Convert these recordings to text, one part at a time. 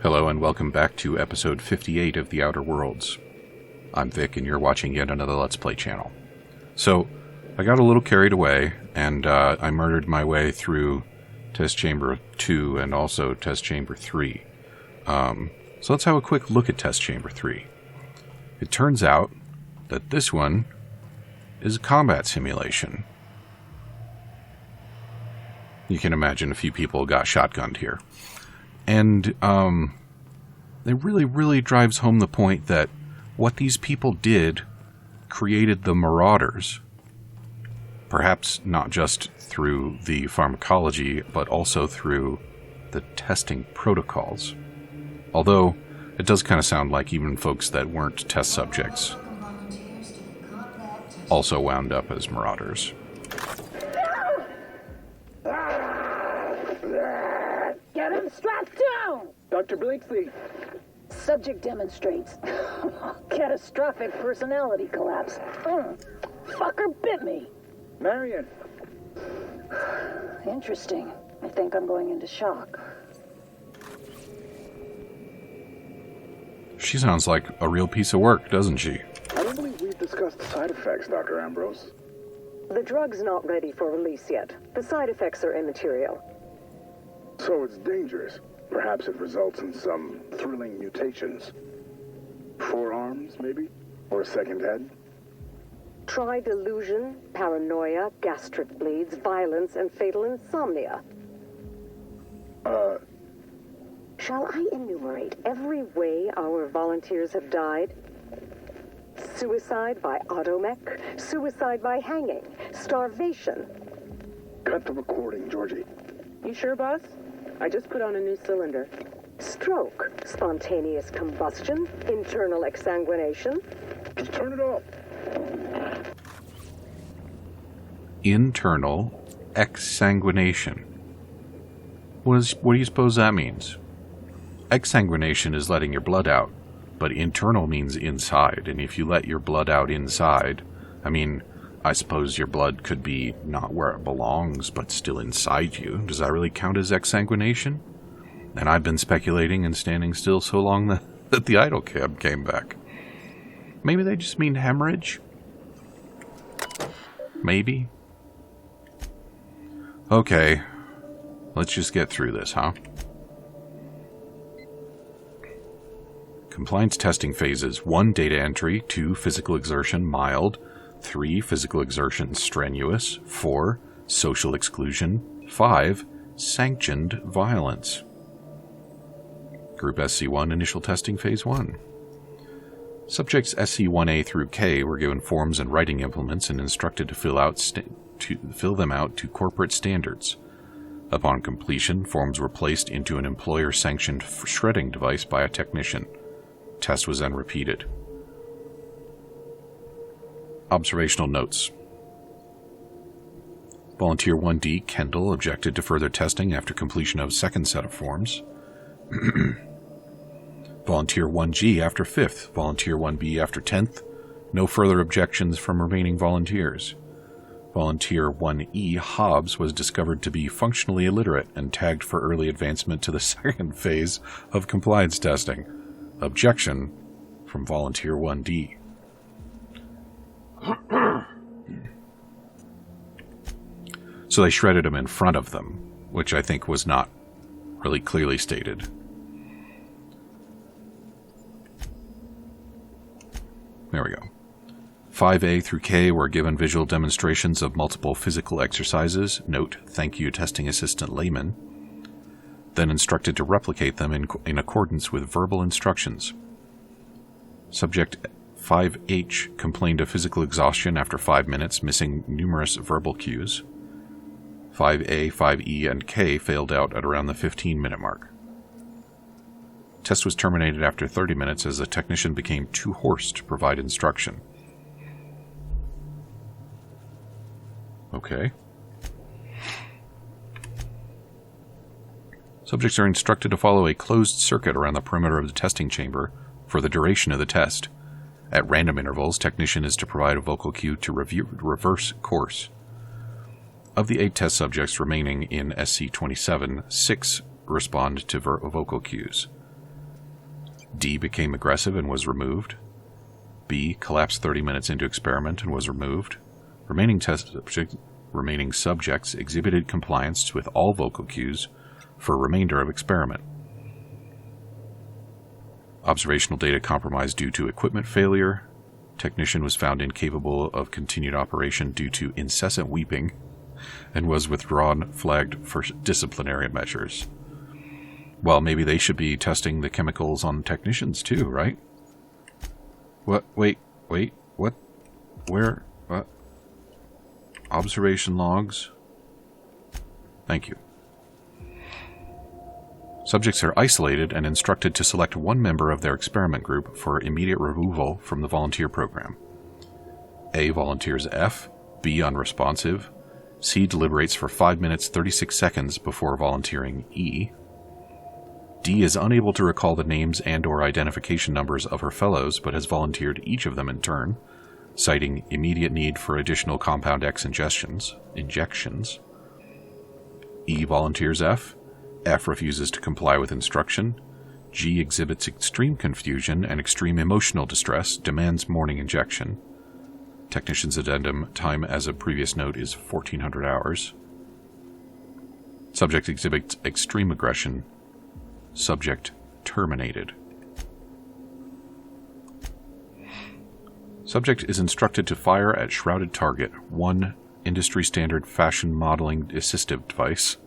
Hello and welcome back to episode 58 of The Outer Worlds. I'm Vic and you're watching yet another Let's Play channel. So, I got a little carried away and I murdered my way through Test Chamber 2 and also Test Chamber 3. So let's have a quick look at Test Chamber 3. It turns out that this one is a combat simulation. You can imagine a few people got shotgunned here. And it really drives home the point that what these people did created the Marauders. Perhaps not just through the pharmacology, but also through the testing protocols. Although, it does kind of sound like even folks that weren't test subjects also wound up as Marauders. Get him strapped down! Dr. Blakesley. Subject demonstrates catastrophic personality collapse. Fucker bit me. Marion. Interesting. I think I'm going into shock. She sounds like a real piece of work, doesn't she? I don't believe we've discussed the side effects, Dr. Ambrose. The drug's not ready for release yet. The side effects are immaterial. So it's dangerous. Perhaps it results in some thrilling mutations. Forearms, maybe? Or a second head? Try delusion, paranoia, gastric bleeds, violence, and fatal insomnia. Shall I enumerate every way our volunteers have died? Suicide by automech, suicide by hanging, starvation. Cut the recording, Georgie. You sure, boss? I just put on a new cylinder. Stroke, spontaneous combustion, internal exsanguination. Just turn it off. Internal exsanguination. What do you suppose that means? Exsanguination is letting your blood out, but internal means inside, and if you let your blood out inside, I suppose your blood could be not where it belongs, but still inside you. Does that really count as exsanguination? And I've been speculating and standing still so long that the idle cab came back. Maybe they just mean hemorrhage? Maybe? Okay, let's just get through this, huh? Compliance testing phases. 1. Data entry. 2. Physical exertion, mild. 3. Physical exertion, strenuous. 4. Social exclusion. 5. Sanctioned violence. Group SC1, initial testing phase 1. Subjects SC1A through K were given forms and writing implements and instructed to fill them out to corporate standards. Upon completion, forms were placed into an employer-sanctioned shredding device by a technician. Test was then repeated. Observational notes. Volunteer 1D, Kendall, objected to further testing after completion of second set of forms. Volunteer 1G after 5th. Volunteer 1B after 10th. No further objections from remaining volunteers. Volunteer 1E, Hobbs, was discovered to be functionally illiterate and tagged for early advancement to the second phase of compliance testing. Objection from Volunteer 1D. So they shredded him in front of them, which I think was not really clearly stated. There we go. 5A through K were given visual demonstrations of multiple physical exercises. Note, thank you, testing assistant Layman. Then instructed to replicate them in accordance with verbal instructions. Subject 5H complained of physical exhaustion after 5 minutes, missing numerous verbal cues. 5A, 5E, and K failed out at around the 15-minute mark. Test was terminated after 30 minutes as the technician became too hoarse to provide instruction. Okay. Subjects are instructed to follow a closed circuit around the perimeter of the testing chamber for the duration of the test. At random intervals, technician is to provide a vocal cue to reverse course. Of the 8 test subjects remaining in SC-27, 6 respond to vocal cues. D became aggressive and was removed. B collapsed 30 minutes into experiment and was removed. Remaining subjects exhibited compliance with all vocal cues for remainder of experiment. Observational data compromised due to equipment failure. Technician was found incapable of continued operation due to incessant weeping and was withdrawn, flagged for disciplinary measures. Well, maybe they should be testing the chemicals on technicians too, right? What? Wait, what? Where? What? Observation logs? Thank you. Subjects are isolated and instructed to select one member of their experiment group for immediate removal from the volunteer program. A volunteers F, B unresponsive, C deliberates for 5 minutes 36 seconds before volunteering E. D is unable to recall the names and/or identification numbers of her fellows, but has volunteered each of them in turn, citing immediate need for additional compound X injections. E volunteers F. F refuses to comply with instruction. G exhibits extreme confusion and extreme emotional distress, demands morning injection. Technician's addendum time as a previous note is 1400 hours. Subject exhibits extreme aggression. Subject terminated. Subject is instructed to fire at shrouded target, one industry standard fashion modeling assistive device.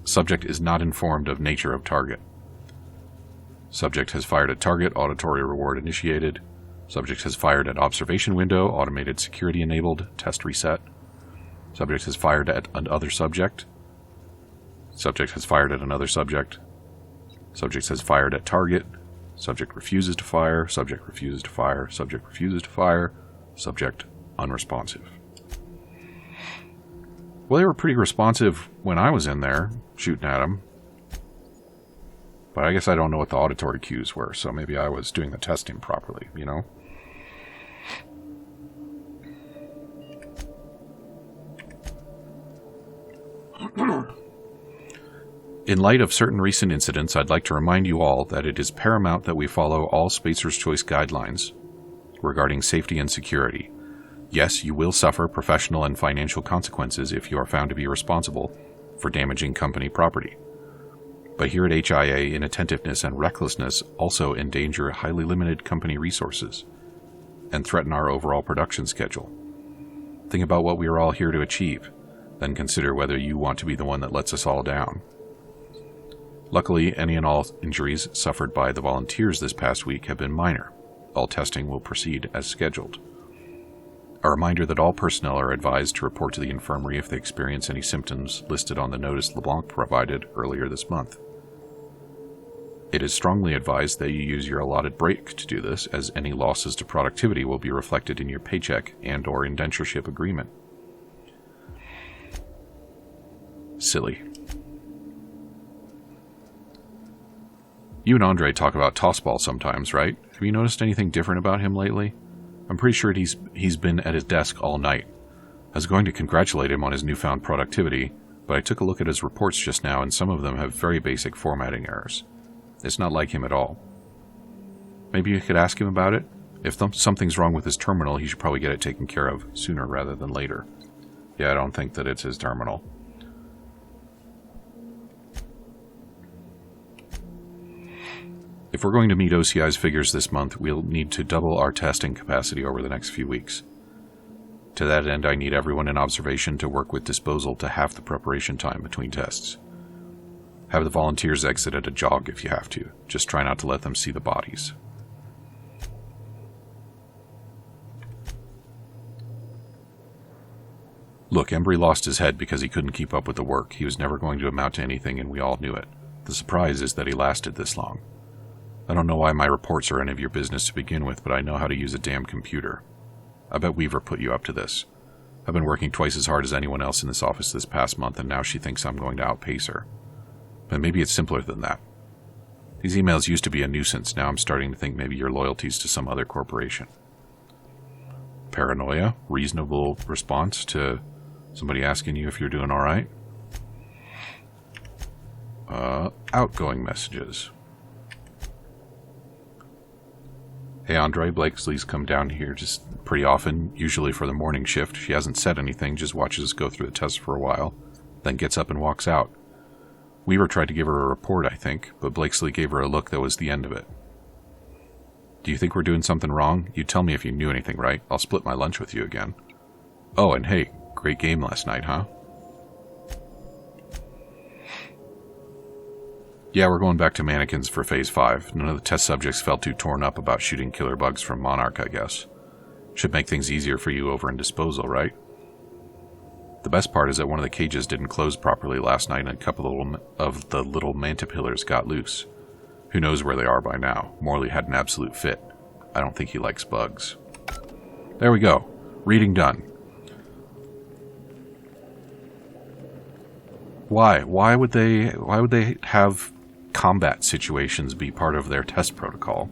Subject is not informed of nature of target. Subject has fired at target, auditory reward initiated. Subject has fired at observation window, automated security enabled, test reset. Subject has fired at another subject. Subject has fired at another subject. Subject has fired at target. Subject refuses to fire. Subject refuses to fire. Subject refuses to fire. Subject unresponsive. Well, they were pretty responsive when I was in there, shooting at them. But I guess I don't know what the auditory cues were, so maybe I was doing the testing properly, you know? In light of certain recent incidents, I'd like to remind you all that it is paramount that we follow all Spacer's Choice guidelines regarding safety and security. Yes, you will suffer professional and financial consequences if you are found to be responsible for damaging company property. But here at HIA, inattentiveness and recklessness also endanger highly limited company resources and threaten our overall production schedule. Think about what we are all here to achieve, then consider whether you want to be the one that lets us all down. Luckily, any and all injuries suffered by the volunteers this past week have been minor. All testing will proceed as scheduled. A reminder that all personnel are advised to report to the infirmary if they experience any symptoms listed on the notice LeBlanc provided earlier this month. It is strongly advised that you use your allotted break to do this, as any losses to productivity will be reflected in your paycheck and/or indentureship agreement. Silly. You and Andre talk about Tossball sometimes, right? Have you noticed anything different about him lately? I'm pretty sure he's been at his desk all night. I was going to congratulate him on his newfound productivity, but I took a look at his reports just now, and some of them have very basic formatting errors. It's not like him at all. Maybe you could ask him about it? If something's wrong with his terminal, he should probably get it taken care of sooner rather than later. Yeah, I don't think that it's his terminal. If we're going to meet OCI's figures this month, we'll need to double our testing capacity over the next few weeks. To that end, I need everyone in observation to work with disposal to half the preparation time between tests. Have the volunteers exit at a jog if you have to. Just try not to let them see the bodies. Look, Embry lost his head because he couldn't keep up with the work. He was never going to amount to anything, and we all knew it. The surprise is that he lasted this long. I don't know why my reports are any of your business to begin with, but I know how to use a damn computer. I bet Weaver put you up to this. I've been working twice as hard as anyone else in this office this past month, and now she thinks I'm going to outpace her. But maybe it's simpler than that. These emails used to be a nuisance. Now I'm starting to think maybe your loyalty's to some other corporation. Paranoia? Reasonable response to somebody asking you if you're doing all right? Outgoing messages. Hey Andre, Blakesley's come down here just pretty often, usually for the morning shift. She hasn't said anything, just watches us go through the test for a while, then gets up and walks out. Weaver tried to give her a report, I think, but Blakesley gave her a look that was the end of it. Do you think we're doing something wrong? You'd tell me if you knew anything, right? I'll split my lunch with you again. Oh, and hey, great game last night, huh? Yeah, we're going back to mannequins for Phase 5. None of the test subjects felt too torn up about shooting killer bugs from Monarch, I guess. Should make things easier for you over in Disposal, right? The best part is that one of the cages didn't close properly last night and a couple of the little mantipillars got loose. Who knows where they are by now? Morley had an absolute fit. I don't think he likes bugs. There we go. Reading done. Why? Why would they have combat situations be part of their test protocol?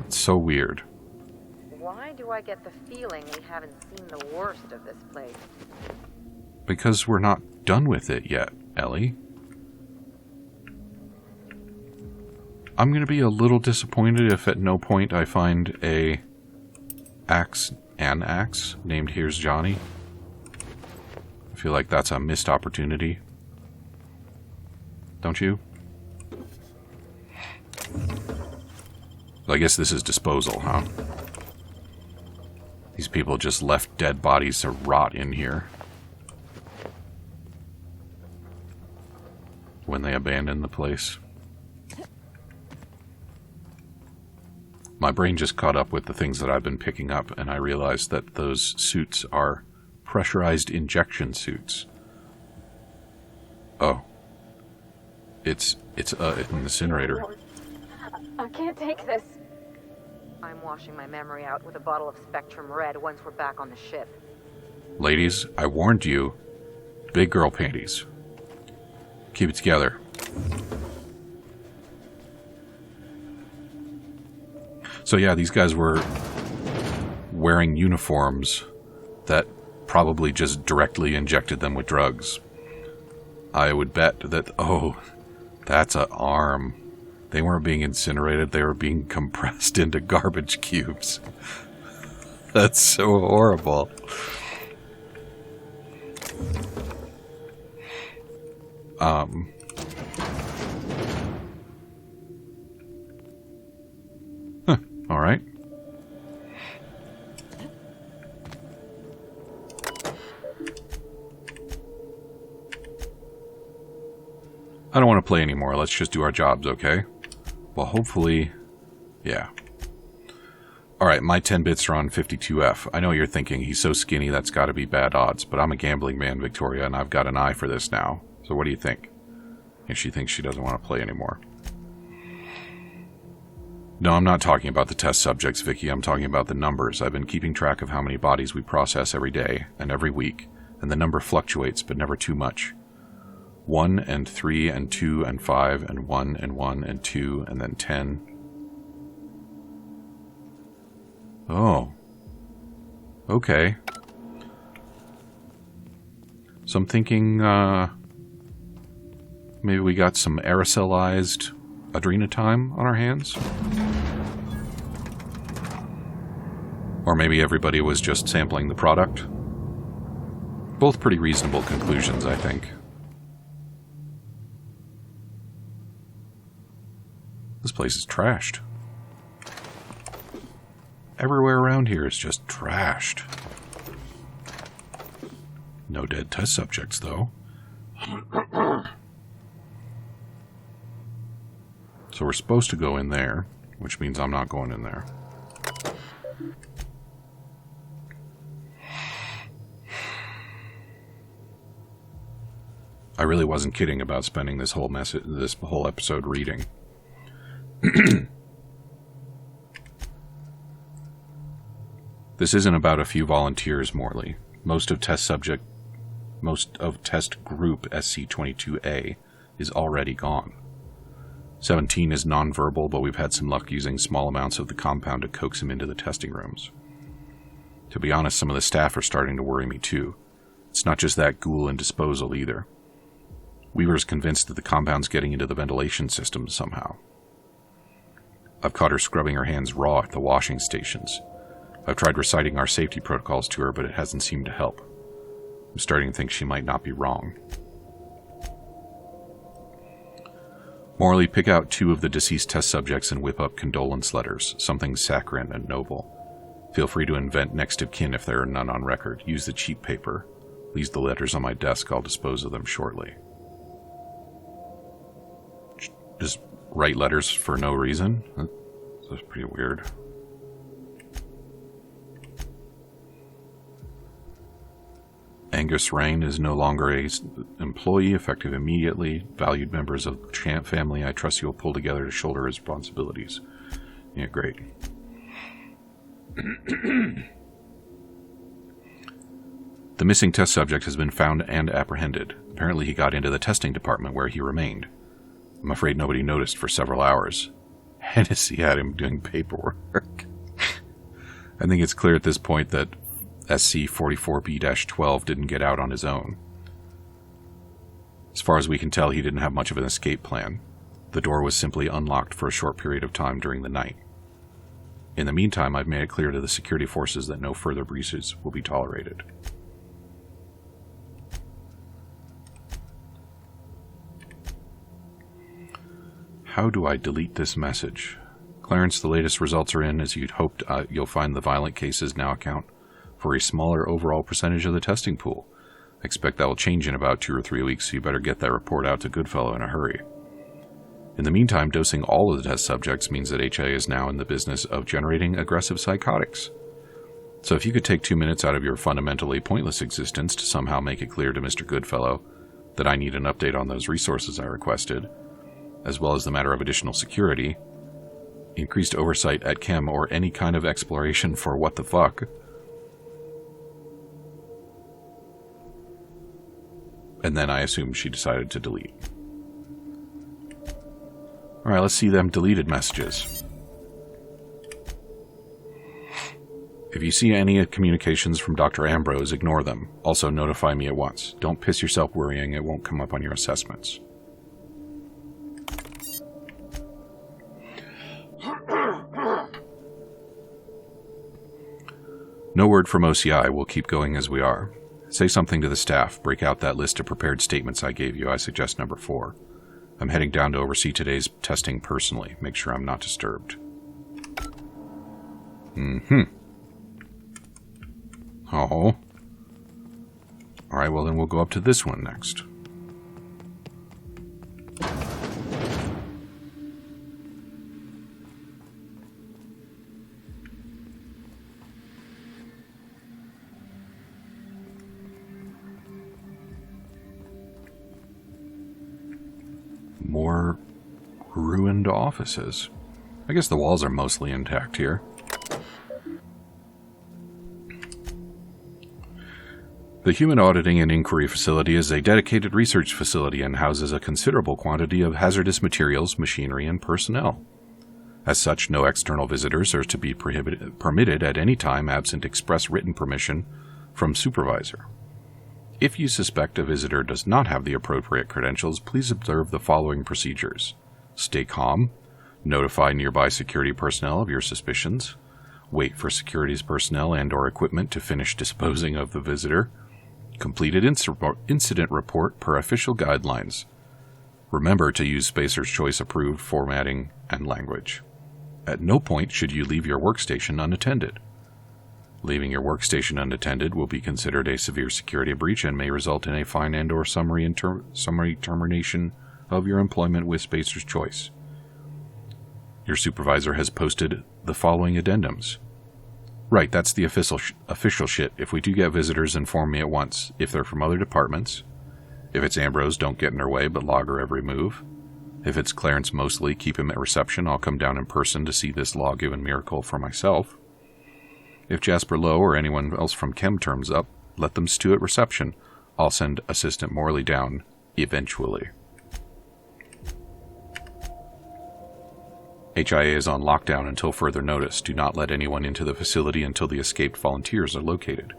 It's so weird. Why do I get the feeling we haven't seen the worst of this place? Because we're not done with it yet, Ellie. I'm going to be a little disappointed if at no point I find an axe named Here's Johnny. I feel like that's a missed opportunity. Don't you? I guess this is Disposal, huh? These people just left dead bodies to rot in here when they abandoned the place. My brain just caught up with the things that I've been picking up, and I realized that those suits are pressurized injection suits. Oh. It's an incinerator. I can't take this. I'm washing my memory out with a bottle of Spectrum Red once we're back on the ship. Ladies, I warned you. Big girl panties. Keep it together. So yeah, these guys were wearing uniforms that probably just directly injected them with drugs. I would bet that, oh, that's an arm. They weren't being incinerated, they were being compressed into garbage cubes. That's so horrible. Alright. I don't want to play anymore. Let's just do our jobs, okay? Well, hopefully... Yeah. Alright, my 10 bits are on 52F. I know what you're thinking. He's so skinny, that's got to be bad odds. But I'm a gambling man, Victoria, and I've got an eye for this now. So what do you think? And she thinks she doesn't want to play anymore. No, I'm not talking about the test subjects, Vicky. I'm talking about the numbers. I've been keeping track of how many bodies we process every day and every week, and the number fluctuates, but never too much. 1 and 3 and 2 and 5 and 1 and 1 and 2 and then 10. Oh. Okay. So I'm thinking, maybe we got some aerosolized adrenotime on our hands? Or maybe everybody was just sampling the product? Both pretty reasonable conclusions, I think. This place is trashed. Everywhere around here is just trashed. No dead test subjects, though. So we're supposed to go in there, which means I'm not going in there. I really wasn't kidding about spending this whole episode reading. This isn't about a few volunteers, Morley. Most of test group SC-22A is already gone. 17 is nonverbal, but we've had some luck using small amounts of the compound to coax him into the testing rooms. To be honest, some of the staff are starting to worry me too. It's not just that ghoul in Disposal either. Weaver's convinced that the compound's getting into the ventilation system somehow. I've caught her scrubbing her hands raw at the washing stations. I've tried reciting our safety protocols to her, but it hasn't seemed to help. I'm starting to think she might not be wrong. Morley, pick out 2 of the deceased test subjects and whip up condolence letters, something saccharine and noble. Feel free to invent next of kin if there are none on record. Use the cheap paper. Leave the letters on my desk. I'll dispose of them shortly. Just write letters for no reason? That's pretty weird. Angus Rain is no longer a employee, effective immediately. Valued members of the Champ family, I trust you'll pull together to shoulder his responsibilities. Yeah, great. The missing test subject has been found and apprehended. Apparently he got into the testing department where he remained. I'm afraid nobody noticed for several hours. Hennessy had him doing paperwork. I think it's clear at this point that SC-44B-12 didn't get out on his own. As far as we can tell, he didn't have much of an escape plan. The door was simply unlocked for a short period of time during the night. In the meantime, I've made it clear to the security forces that no further breaches will be tolerated. How do I delete this message? Clarence, the latest results are in. As you'd hoped, you'll find the violent cases now account for a smaller overall percentage of the testing pool. I expect that will change in about 2 or 3 weeks, so you better get that report out to Goodfellow in a hurry. In the meantime, dosing all of the test subjects means that HIA is now in the business of generating aggressive psychotics. So if you could take 2 minutes out of your fundamentally pointless existence to somehow make it clear to Mr. Goodfellow that I need an update on those resources I requested, as well as the matter of additional security, increased oversight at Chem, or any kind of exploration for what the fuck. And then I assume she decided to delete. Alright, let's see them deleted messages. If you see any communications from Dr. Ambrose, ignore them. Also notify me at once. Don't piss yourself worrying, it won't come up on your assessments. No word from OCI. We'll keep going as we are. Say something to the staff. Break out that list of prepared statements I gave you. I suggest number 4. I'm heading down to oversee today's testing personally. Make sure I'm not disturbed. Oh. Alright, well then we'll go up to this one next. More ruined offices. I guess the walls are mostly intact here. The Human Auditing and Inquiry Facility is a dedicated research facility and houses a considerable quantity of hazardous materials, machinery, and personnel. As such, no external visitors are to be permitted at any time absent express written permission from supervisor. If you suspect a visitor does not have the appropriate credentials, please observe the following procedures. Stay calm. Notify nearby security personnel of your suspicions. Wait for security's personnel and/or equipment to finish disposing of the visitor. Completed incident report per official guidelines. Remember to use Spacer's Choice approved formatting and language. At no point should you leave your workstation unattended. Leaving your workstation unattended will be considered a severe security breach and may result in a fine and/or summary termination of your employment with Spacer's Choice. Your supervisor has posted the following addendums. Right, that's the official shit. If we do get visitors, inform me at once. If they're from other departments. If it's Ambrose, don't get in her way, but log her every move. If it's Clarence Mosley, keep him at reception. I'll come down in person to see this law-given miracle for myself. If Jasper Lowe or anyone else from Chem turns up, let them stew at reception. I'll send Assistant Morley down, eventually. HIA is on lockdown until further notice. Do not let anyone into the facility until the escaped volunteers are located.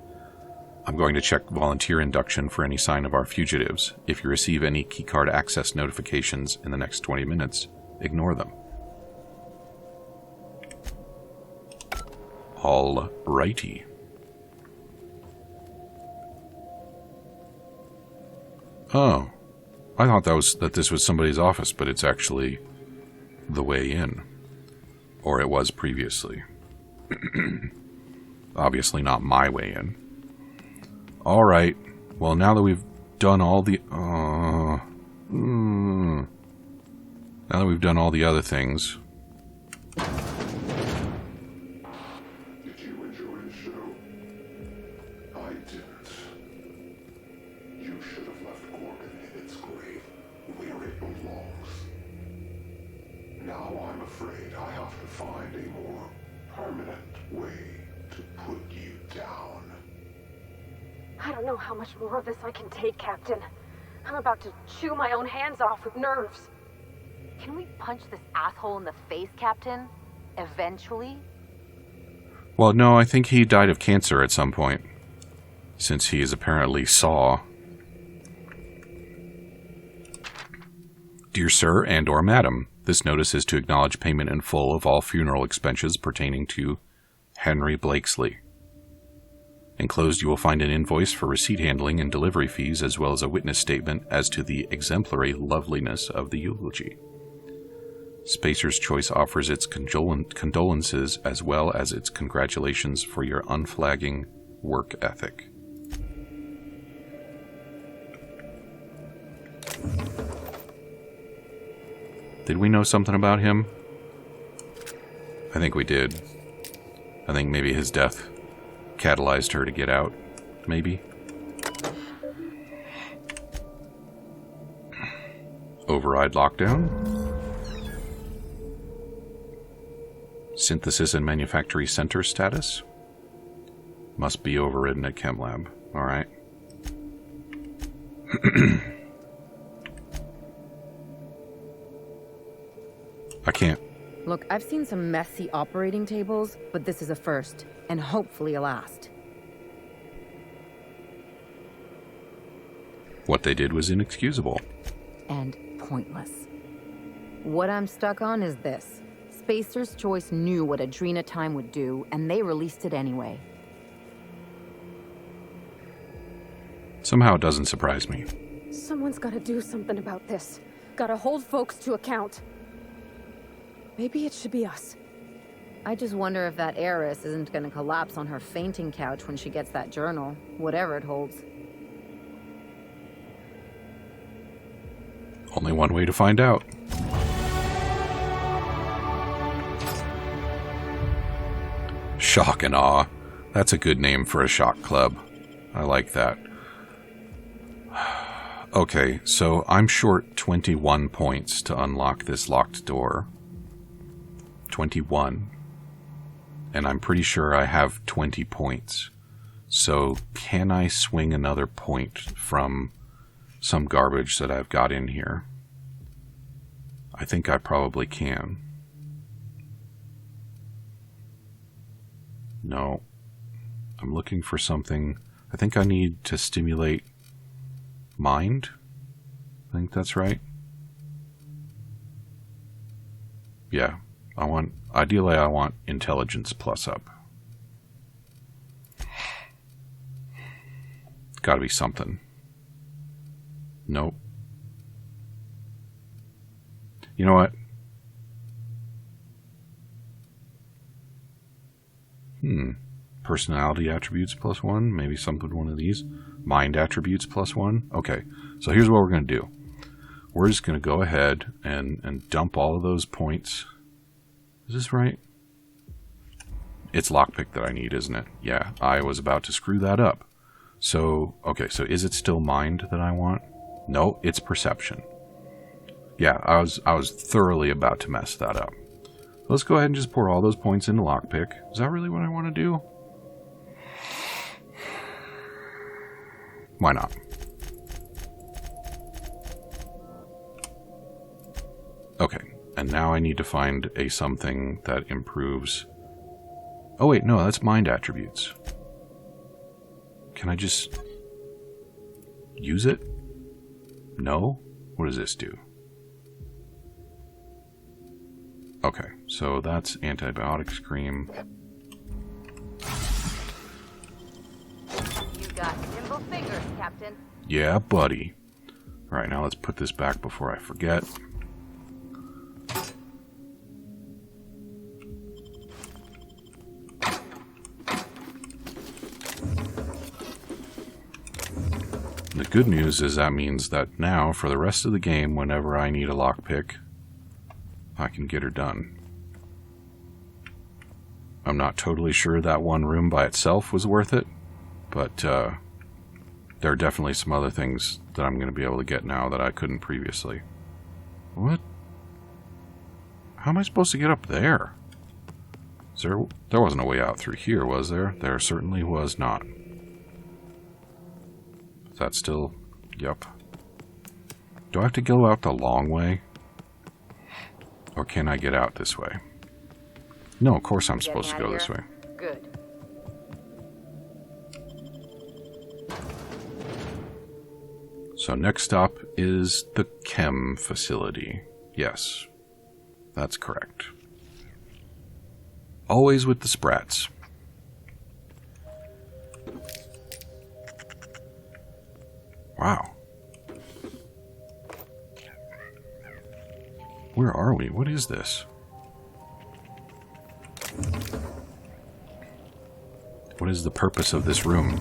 I'm going to check volunteer induction for any sign of our fugitives. If you receive any keycard access notifications in the next 20 minutes, ignore them. All righty. Oh, I thought that this was somebody's office, but it's actually the way in. Or it was previously. Obviously not my way in. Alright, well now that we've done all the... now that we've done all the other things... Did you enjoy the show? I didn't. You should have left Gorgon in its grave, where it belongs. Now I'm afraid I have to find a more permanent way to put you down. I don't know how much more of this I can take, Captain. I'm about to chew my own hands off with nerves. Can we punch this asshole in the face, Captain? Eventually? Well, no, I think he died of cancer at some point. Since he is apparently Saw. Dear Sir and or Madam, this notice is to acknowledge payment in full of all funeral expenses pertaining to Henry Blakesley. Enclosed you will find an invoice for receipt handling and delivery fees, as well as a witness statement as to the exemplary loveliness of the eulogy. Spacer's Choice offers its condolences as well as its congratulations for your unflagging work ethic. Did we know something about him? I think we did. I think maybe his death catalyzed her to get out. Maybe. Override lockdown. Synthesis and Manufactory Center status. Must be overridden at Chem Lab. Alright. I can't. Look, I've seen some messy operating tables, but this is a first, and hopefully a last. What they did was inexcusable. And pointless. What I'm stuck on is this. Spacer's Choice knew what Adrena Time would do, and they released it anyway. Somehow it doesn't surprise me. Someone's gotta do something about this. Gotta hold folks to account. Maybe it should be us. I just wonder if that heiress isn't gonna collapse on her fainting couch when she gets that journal, whatever it holds. Only one way to find out. Shock and Awe. That's a good name for a shock club. I like that. Okay, so I'm short 21 points to unlock this locked door. 21. And I'm pretty sure I have 20 points. So can I swing another point from some garbage that I've got in here? I think I probably can. No. I'm looking for something. I think I need to stimulate mind. I think that's right. Yeah. Ideally I want intelligence plus up. Gotta be something. Nope. You know what? Personality attributes plus 1. Maybe something one of these. Mind attributes plus 1. Okay, so here's what we're going to do. We're just going to go ahead and dump all of those points. Is this right? It's lockpick that I need, isn't it? Yeah, I was about to screw that up. So, okay, so is it still mind that I want? No, it's perception. Yeah, I was thoroughly about to mess that up. Let's go ahead and just pour all those points into lockpick. Is that really what I want to do? Why not? Okay, and now I need to find a something that improves... Oh wait, no, that's mind attributes. Can I just use it? No? What does this do? Okay, so that's antibiotic scream. Captain. Yeah, buddy. Alright, now let's put this back before I forget. The good news is that means that now, for the rest of the game, whenever I need a lockpick, I can get her done. I'm not totally sure that one room by itself was worth it, but there are definitely some other things that I'm going to be able to get now that I couldn't previously. What? How am I supposed to get up there? There wasn't a way out through here, was there? There certainly was not. Is that still... Yep. Do I have to go out the long way? Or can I get out this way? No, of course I'm supposed to go this way. Good. So next stop is the chem facility. Yes, that's correct. Always with the sprats. Wow. Where are we? What is this? What is the purpose of this room?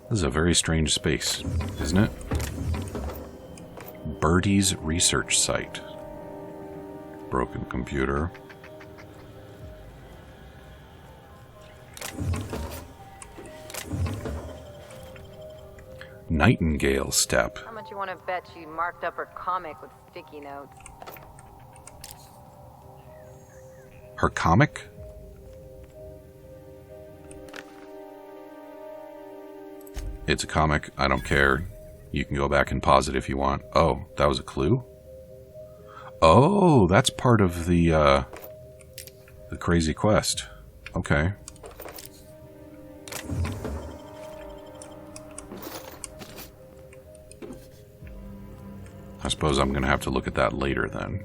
This is a very strange space, isn't it? Birdie's research site. Broken computer. Nightingale step. How much you want to bet she marked up her comic with sticky notes? Her comic? It's a comic. I don't care. You can go back and pause it if you want. Oh, that was a clue? Oh, that's part of the crazy quest. Okay. I suppose I'm going to have to look at that later then.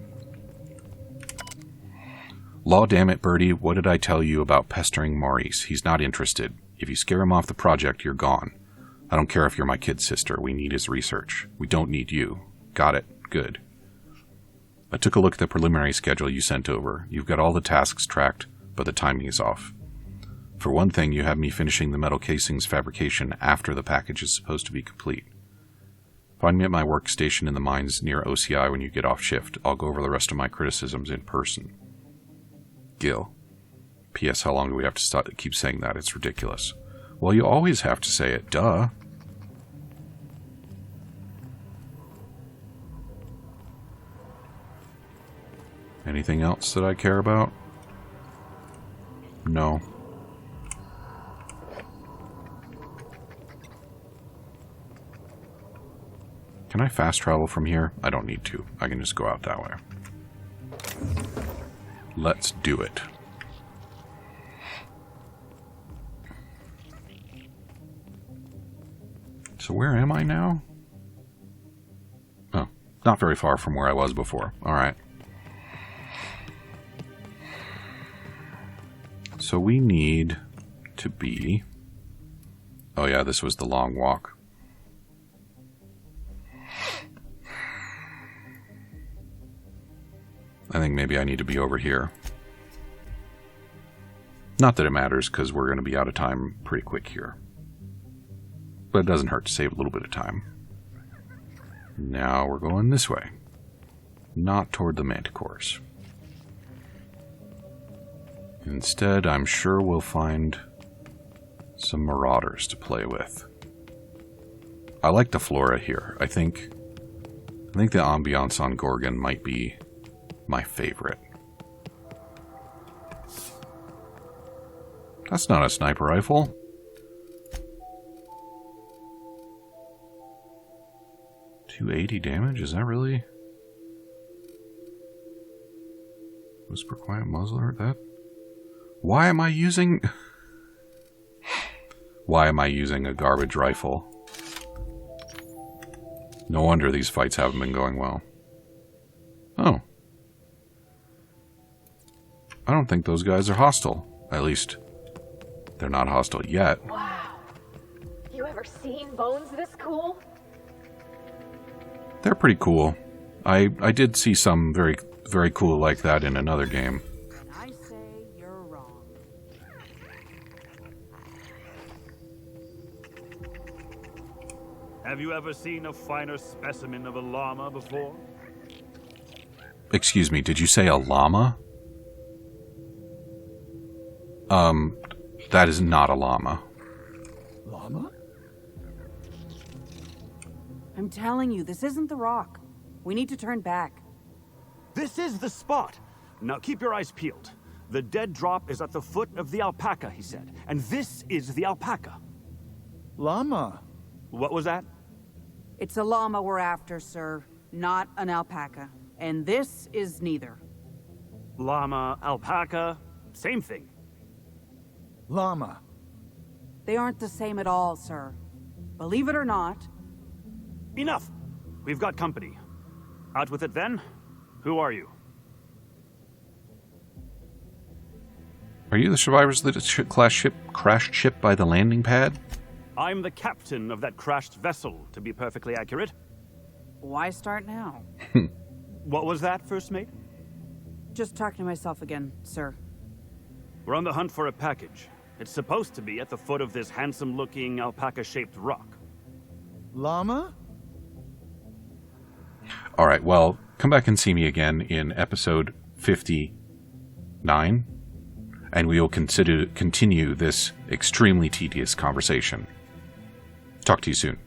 Law damn it, Birdie, what did I tell you about pestering Maurice? He's not interested. If you scare him off the project, you're gone. I don't care if you're my kid's sister. We need his research. We don't need you. Got it. Good. I took a look at the preliminary schedule you sent over. You've got all the tasks tracked, but the timing is off. For one thing, you have me finishing the metal casings fabrication after the package is supposed to be complete. Find me at my workstation in the mines near OCI when you get off shift. I'll go over the rest of my criticisms in person. Gil. P.S. How long do we have to keep saying that? It's ridiculous. Well, you always have to say it. Duh. Anything else that I care about? No. Can I fast travel from here? I don't need to. I can just go out that way. Let's do it. So where am I now? Oh, not very far from where I was before. Alright. So we need to be... Oh yeah, this was the long walk. I think maybe I need to be over here. Not that it matters, because we're going to be out of time pretty quick here. But it doesn't hurt to save a little bit of time. Now we're going this way. Not toward the manticores. Instead, I'm sure we'll find some marauders to play with. I like the flora here. I think the ambiance on Gorgon might be my favorite. That's not a sniper rifle. $280 damage? Is that really? Whisper Quiet Muzzler? That? Why am I using... Why am I using a garbage rifle? No wonder these fights haven't been going well. Oh. I don't think those guys are hostile. At least, They're not hostile yet. Wow. You ever seen bones this cool? They're pretty cool. I did see some very, very cool like that in another game. I say you're wrong. Have you ever seen a finer specimen of a llama before? Excuse me, did you say a llama? That is not a llama. Llama? I'm telling you, this isn't the rock. We need to turn back. This is the spot. Now keep your eyes peeled. The dead drop is at the foot of the alpaca, he said. And this is the alpaca. Llama. What was that? It's a llama we're after, sir, not an alpaca. And this is neither. Llama, alpaca, same thing. Llama. They aren't the same at all, sir. Believe it or not. Enough! We've got company. Out with it then? Who are you? Are you the survivors of the class ship crashed ship by the landing pad? I'm the captain of that crashed vessel, to be perfectly accurate. Why start now? What was that, first mate? Just talking to myself again, sir. We're on the hunt for a package. It's supposed to be at the foot of this handsome-looking alpaca-shaped rock. Llama? All right, well, come back and see me again in episode 59, and we will continue this extremely tedious conversation. Talk to you soon.